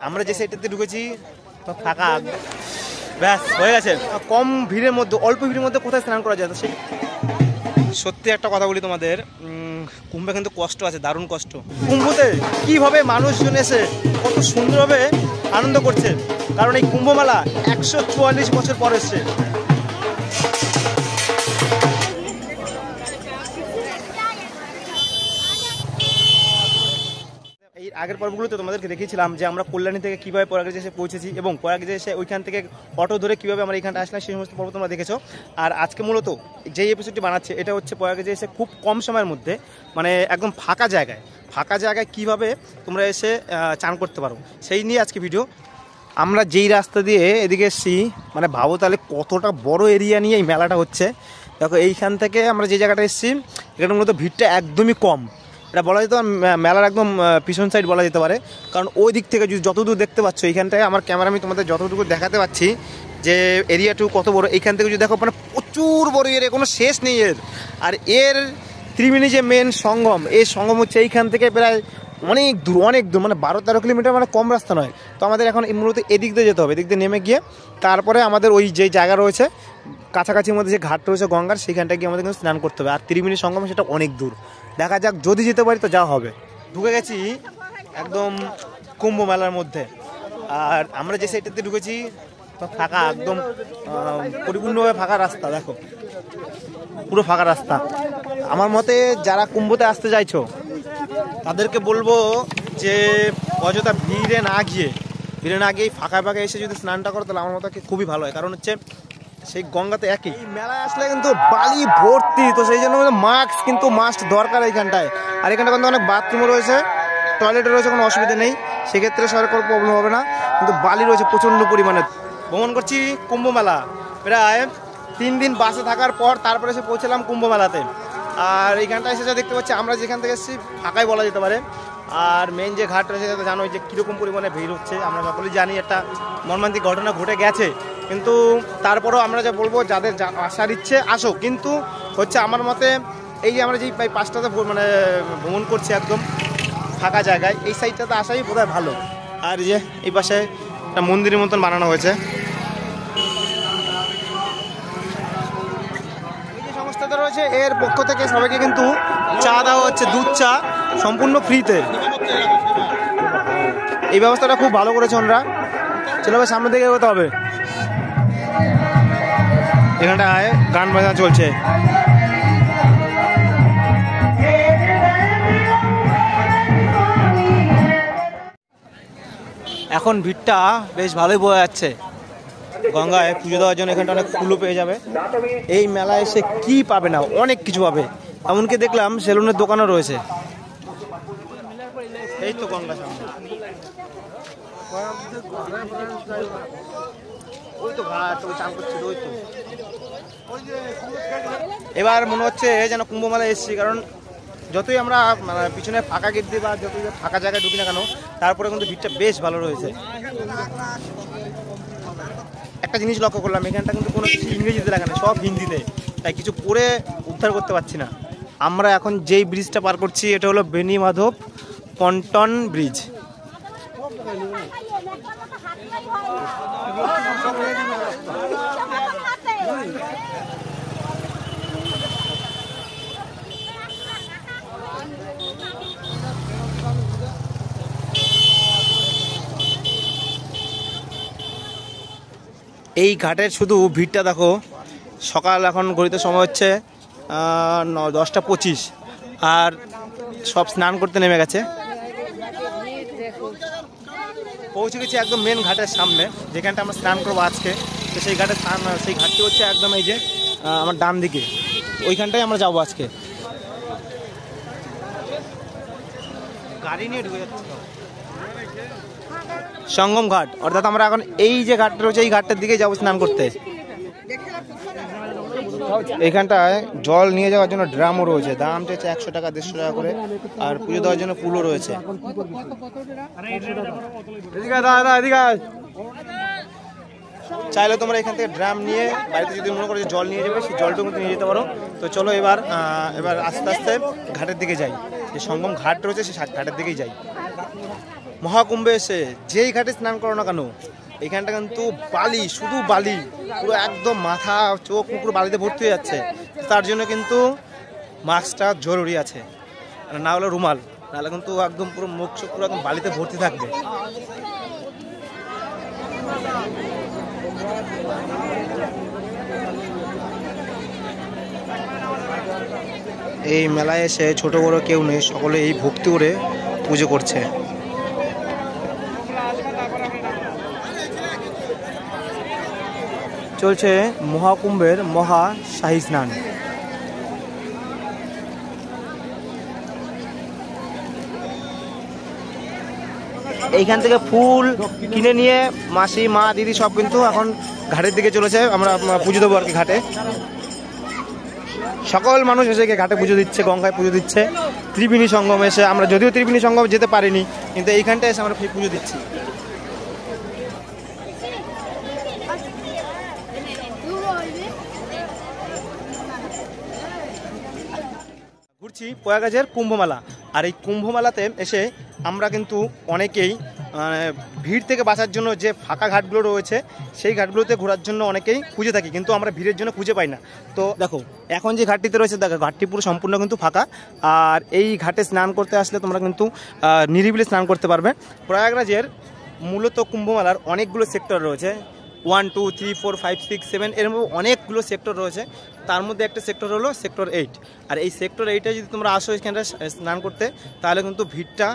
আমরা যে সাইডটাতে ঢুকেছি ফাঁকা, ব্যাস হয়ে গেছে। কম ভিড়ের মধ্যে, অল্প ভিড়ের মধ্যে কোথায় স্নান করা যায়? তো সেই সত্যি একটা কথা বলি তোমাদের, কুম্ভে কিন্তু কষ্ট আছে, দারুণ কষ্ট। কুম্ভতে কীভাবে মানুষজন এসে কত সুন্দরভাবে আনন্দ করছে, কারণ এই কুম্ভমেলা 144 বছর পর এসছে। এই আগের পর্বগুলোতে তোমাদেরকে দেখিয়েছিলাম যে আমরা কল্যাণী থেকে কীভাবে প্রয়াগরাজে এসে পৌঁছেছি এবং প্রয়াগরাজে এসে ওইখান থেকে অটো ধরে কীভাবে আমরা এইখানটা আসলাম, সেই সমস্ত পর্ব তোমরা দেখেছো। আর আজকে মূলত যেই এপিসোডটি বানাচ্ছে এটা হচ্ছে প্রয়াগরাজে এসে খুব কম সময়ের মধ্যে, মানে একদম ফাঁকা জায়গায় কীভাবে তোমরা এসে চান করতে পারো সেই নিয়ে আজকে ভিডিও। আমরা যেই রাস্তা দিয়ে এদিকে এসেছি, মানে ভাবো তাহলে কতটা বড় এরিয়া নিয়ে এই মেলাটা হচ্ছে। দেখো এইখান থেকে আমরা যে জায়গাটা এসেছি এখানে মূলত ভিড়টা একদমই কম। এটা বলা যেতে পারে মেলার একদম পিছন সাইড বলা যেতে পারে, কারণ ওই দিক থেকে যতদূর দেখতে পাচ্ছ এইখানটায় আমার ক্যামেরা আমি তোমাদের যতটুকু দেখাতে পাচ্ছি যে এরিয়াটু কত বড়। এইখান থেকে যদি দেখো মানে প্রচুর বড় এরিয়া, কোনো শেষ নেই এর। আর এর ত্রিবেণী যে মেন সঙ্গম, এই সঙ্গম হচ্ছে এইখান থেকে প্রায় অনেক দূর মানে 12-13 কিলোমিটার, মানে কম রাস্তা নয়। তো আমাদের এখন মূলত এদিক দিয়ে যেতে হবে, এদিক দিয়ে নেমে গিয়ে তারপরে আমাদের ওই যে জায়গা রয়েছে কাছাকাছির মধ্যে যে ঘাট রয়েছে গঙ্গার, সেইখানটায় গিয়ে আমাদের কিন্তু স্নান করতে হবে। আর ত্রিবেণী সঙ্গম সেটা অনেক দূর, দেখা যাক যদি যেতে পারি তো যা হবে। ঢুকে গেছি একদম কুম্ভ মেলার মধ্যে, আর আমরা যে সাইডটাতে ঢুকেছি ফাঁকা, একদম পরিপূর্ণভাবে ফাঁকা রাস্তা। দেখো পুরো ফাঁকা রাস্তা। আমার মতে যারা কুম্ভতে আসতে চাইছো তাদেরকে বলবো যে অযথা ভিড়ে না গিয়ে ফাঁকায় এসে যদি স্নানটা করো তাহলে আমার মতে খুবই ভালো হয়। কারণ হচ্ছে সেই গঙ্গাতে একই মেলায় আসলে কিন্তু বালি ভর্তি, তো সেই জন্য মাস্ক কিন্তু মাস্ট দরকার এইখানটায়। আর এখানটা কিন্তু অনেক বাথরুমও রয়েছে, টয়লেটও রয়েছে, কোনো অসুবিধা নেই, সেক্ষেত্রে সবার কোনো প্রবলেম হবে না। কিন্তু বালি রয়েছে প্রচণ্ড পরিমাণে। ভ্রমণ করছি কুম্ভ মেলা, প্রায় 3 দিন বাসে থাকার পর তারপরে এসে পৌঁছলাম কুম্ভ মেলাতে। আর এইখানটায় এসে যা দেখতে পাচ্ছি আমরা যেখান থেকে এসেছি ফাঁকাই বলা যেতে পারে। আর মেন যে ঘাট রয়েছে সেটা জানোই যে কীরকম পরিমাণে ভিড় হচ্ছে। আমরা সকলেই জানি একটা মর্মান্তিক ঘটনা ঘটে গেছে, কিন্তু তারপরেও আমরা যা বলবো যাদের আসার ইচ্ছে আসো। কিন্তু হচ্ছে আমার মতে এই যে আমরা যেই 5টাতে মানে ভ্রমণ করছি একদম ফাঁকা জায়গায়, এই সাইডটাতে আসাই বোধহয় ভালো। আর এই যে এই পাশে একটা মন্দিরের মতন বানানো হয়েছে। সংস্থাটা রয়েছে এর পক্ষ থেকে সবাইকে কিন্তু চা দেওয়া হচ্ছে, দুধ চা সম্পূর্ণ ফ্রিতে। এই ব্যবস্থাটা খুব ভালো করেছে ওনারা। চলো ভাই সামনে দিকে এগোতে হবে। এখানটায় গান বাজনা চলছে। এখন ভিড়টা বেশ ভালোই বোঝা যাচ্ছে। গঙ্গায় পুজো দেওয়ার জন্য এখানটা অনেক ফুলও পেয়ে যাবে। এই মেলায় এসে কি পাবে না, অনেক কিছু পাবে। এমনকি দেখলাম সেলুনের দোকানও রয়েছে। এই তো গঙ্গা সামনে, ওই তো ঘাট, ওই চান করছিল ওই তো। এবার মনে হচ্ছে যেন কুম্ভ মেলায় এসেছি, কারণ যতই আমরা মানে পিছনে ফাঁকা গেট দিয়ে বা যতই ফাঁকা জায়গায় ঢুকি না কেন, তারপরে কিন্তু ভিড়টা বেশ ভালো রয়েছে। একটা জিনিস লক্ষ্য করলাম, এখানটা কিন্তু কোনো কিছু ইংরেজিতে লেখা নেই, সব হিন্দিতে, তাই কিছু পড়ে উদ্ধার করতে পারছি না। আমরা এখন যেই ব্রিজটা পার করছি এটা হলো বেনি মাধব পন্টন ব্রিজ। এই ঘাটের শুধু ভিড়টা দেখো। সকাল এখন ঘড়িতে সময় হচ্ছে 10টা 25, আর সব স্নান করতে নেমে গেছে। পৌঁছে গেছি একদম মেন ঘাটের সামনে, যেখানটা আমরা স্নান করবো আজকে। তো সেই ঘাটের সেই ঘাটটি হচ্ছে একদম এই যে আমার ডান দিকে, ওইখানটাই আমরা যাবো আজকে। গাড়ি নিয়ে ঢুকে যাচ্ছে সঙ্গম ঘাট, অর্থাৎ আমরা এখন এই যে ঘাটটা রয়েছে এই ঘাটটার দিকে যাবো স্নান করতে। এখানটায় জল নিয়ে যাওয়ার জন্য ড্রামও রয়েছে, দাম চাইছে 100 টাকা 150 টাকা করে। আর পুজো দেওয়ার জন্য ফুলও রয়েছে। চাইলে তোমরা এখান থেকে ড্রাম নিয়ে বাড়িতে যদি মনে করো যে জল নিয়ে যাবে, সেই জলটাও কিন্তু নিয়ে যেতে পারো। তো চলো এবার আস্তে আস্তে ঘাটের দিকে যাই, যে সঙ্গম ঘাট রয়েছে সেই ঘাটের দিকেই যাই। মহাকুম্ভে এসে যেই ঘাটে স্নান করো না কেন, এখানটা কিন্তু বালি, শুধু বালি, পুরো একদম মাথা চোখ পুরো বালিতে ভর্তি হয়ে যাচ্ছে। তার জন্য কিন্তু মাস্কটা জরুরি আছে, না হলে রুমাল, নাহলে কিন্তু একদম পুরো মুখ চোখ পুরো একদম বালিতে ভর্তি থাকবে। এই মেলায় এসে ছোট বড় কেউ নেই, সকলে এই ভক্তি করে পুজো করছে। চলছে মহাকুম্ভের মহা শাহী স্নান। এইখান থেকে ফুল কিনে নিয়ে মাসি, মা, দিদি সব কিন্তু এখন ঘাটের দিকে চলেছে। আমরা পুজো দেবো আর কি ঘাটে। সকল মানুষ এসে ঘাটে পুজো দিচ্ছে, গঙ্গায় পুজো দিচ্ছে। ত্রিবেণী সঙ্গম এসে, আমরা যদিও ত্রিবেণী সঙ্গম যেতে পারিনি, কিন্তু এইখানটায় এসে আমরা পুজো দিচ্ছি। ঘুরছি প্রয়াগরাজের কুম্ভমেলা। আর এই কুম্ভমেলাতে এসে আমরা কিন্তু অনেকেই ভিড় থেকে বাঁচার জন্য যে ফাঁকা ঘাটগুলো রয়েছে সেই ঘাটগুলোতে ঘোরার জন্য অনেকেই খুঁজে থাকি, কিন্তু আমরা ভিড়ের জন্য খুঁজে পাই না। তো দেখো এখন যে ঘাটটিতে রয়েছে, দেখো ঘাটটি পুরো সম্পূর্ণ কিন্তু ফাঁকা। আর এই ঘাটে স্নান করতে আসলে তোমরা কিন্তু নিরিবিলি স্নান করতে পারবে। প্রয়াগরাজের মূলত কুম্ভমেলার অনেকগুলো সেক্টর রয়েছে, 1, 2, 3, 4, 5, 6, 7 এরকম অনেকগুলো সেক্টর রয়েছে। তার মধ্যে একটা সেক্টর হলো সেক্টর 8। আর এই সেক্টর 8-এ যদি তোমরা আসো এখানটা স্নান করতে, তাহলে কিন্তু ভিড়টা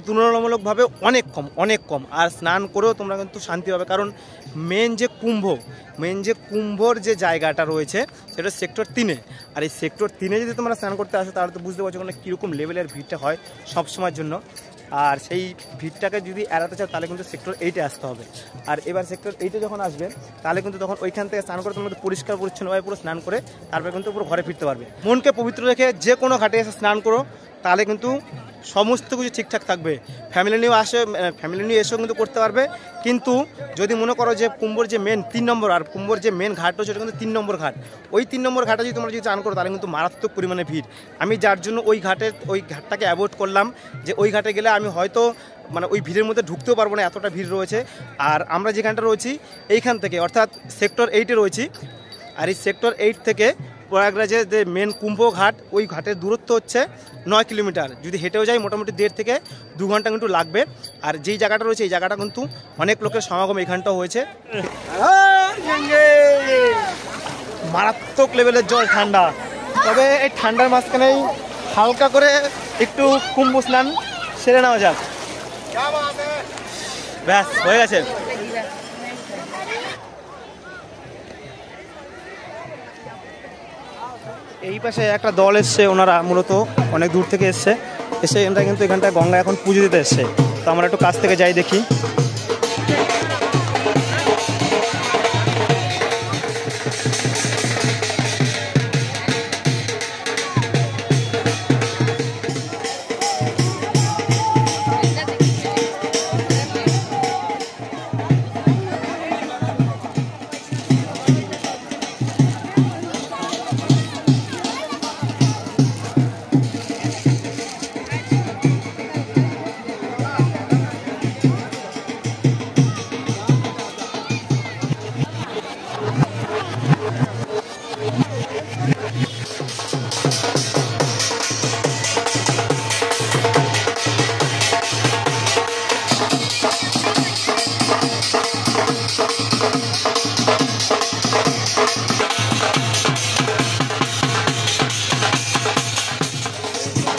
তুলনামূলকভাবে অনেক কম। আর স্নান করেও তোমরা কিন্তু শান্তি পাবে, কারণ মেন যে কুম্ভর যে জায়গাটা রয়েছে সেটা সেক্টর 3-এ। আর এই সেক্টর 3-এ যদি তোমরা স্নান করতে আসো, তাহলে তো বুঝতে পারছো ওখানে কীরকম লেভেলের ভিড়টা হয় সবসময়ের জন্য। আর সেই ভিড়টাকে যদি এড়াতে চাও তাহলে কিন্তু সেক্টর 8-এ আসতে হবে। আর এবার সেক্টর 8-এ যখন আসবে, তাহলে কিন্তু তখন ওইখান থেকে স্নান করে তোমরা পরিষ্কার পরিচ্ছন্নভাবে পুরো স্নান করে তারপরে কিন্তু পুরো ঘরে ফিরতে পারবে। মনকে পবিত্র রেখে যে কোনো ঘাটে এসে স্নান করো, তাহলে কিন্তু সমস্ত কিছু ঠিকঠাক থাকবে। ফ্যামিলি নিয়ে এসেও কিন্তু করতে পারবে। কিন্তু যদি মনে করো যে কুম্ভর যে মেন 3 নম্বর, আর কুম্ভর যে মেন ঘাট রয়েছে ওটা কিন্তু 3 নম্বর ঘাট, ওই 3 নম্বর ঘাটে যদি তোমরা স্নান করো তাহলে কিন্তু মারাত্মক পরিমাণে ভিড়। আমি যার জন্য ওই ঘাটটাকে অ্যাভয়েড করলাম, যে ওই ঘাটে গেলে আমি হয়তো ওই ভিড়ের মধ্যে ঢুকতেও পারবো না, এতটা ভিড় রয়েছে। আর আমরা যেখানটা রয়েছি এইখান থেকে, অর্থাৎ সেক্টর 8-এ রয়েছি। আর এই সেক্টর 8 থেকে প্রয়াগরাজের যে মেন কুম্ভ ঘাট, ওই ঘাটের দূরত্ব হচ্ছে 9 কিলোমিটার। যদি হেঁটেও যাই মোটামুটি 1.5 থেকে 2 ঘন্টা কিন্তু লাগবে। আর যেই জায়গাটা রয়েছে এই জায়গাটা কিন্তু অনেক লোকের সমাগম এইখানটাও হয়েছে। মারাত্মক লেভেলের জল, ঠান্ডা। তবে এই ঠান্ডার মাঝখানেই হালকা করে একটু কুম্ভ স্নান সেরে নেওয়া যাক। ব্যাস হয়ে গেছে। এই পাশে একটা দল এসছে, ওনারা মূলত অনেক দূর থেকে এসে এখানটায় কিন্তু এখানটায় গঙ্গা এখন পুজো দিতে এসছে। তো আমরা একটু কাছ থেকে যাই দেখি।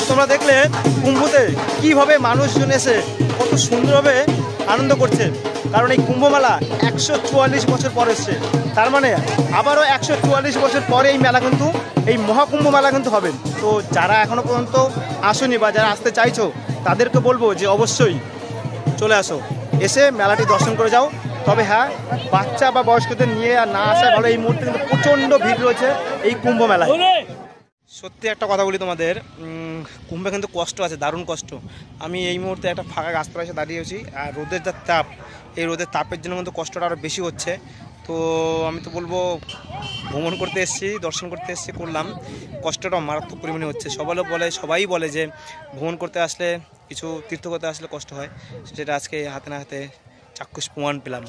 তোমরা দেখলে কুম্ভতে কিভাবে মানুষজন এসে কত সুন্দরভাবে আনন্দ করছে, কারণ এই কুম্ভমেলা 144 বছর পর এসছে। তার মানে আবারও 144 বছর পরে এই মেলা কিন্তু, এই মহাকুম্ভ মেলা কিন্তু হবে। তো যারা এখনও পর্যন্ত আসোনি বা যারা আসতে চাইছো তাদেরকে বলবো যে অবশ্যই চলে আসো, এসে মেলাটি দর্শন করে যাও। তবে হ্যাঁ, বাচ্চা বা বয়স্কদের নিয়ে আর না আসা ভালো। এই মুহূর্তে কিন্তু প্রচণ্ড ভিড় রয়েছে এই কুম্ভ মেলায়। সত্যি একটা কথা বলি তোমাদের, কুম্ভে কিন্তু কষ্ট আছে, দারুণ কষ্ট। আমি এই মুহূর্তে একটা ফাঁকা গাছতলায় এসে দাঁড়িয়েছি, আর রোদের যা তাপ, এই রোদের তাপের জন্য কিন্তু কষ্টটা আরও বেশি হচ্ছে। তো আমি তো বলবো ভ্রমণ করতে এসেছি, দর্শন করতে এসেছি, করলাম, কষ্টটা মারাত্মক পরিমাণে হচ্ছে। সবাই বলে যে ভ্রমণ করতে আসলে, কিছু তীর্থ করতে আসলে কষ্ট হয়, সেটা আজকে হাতে না হাতে চাক্ষুষ প্রমাণ পেলাম।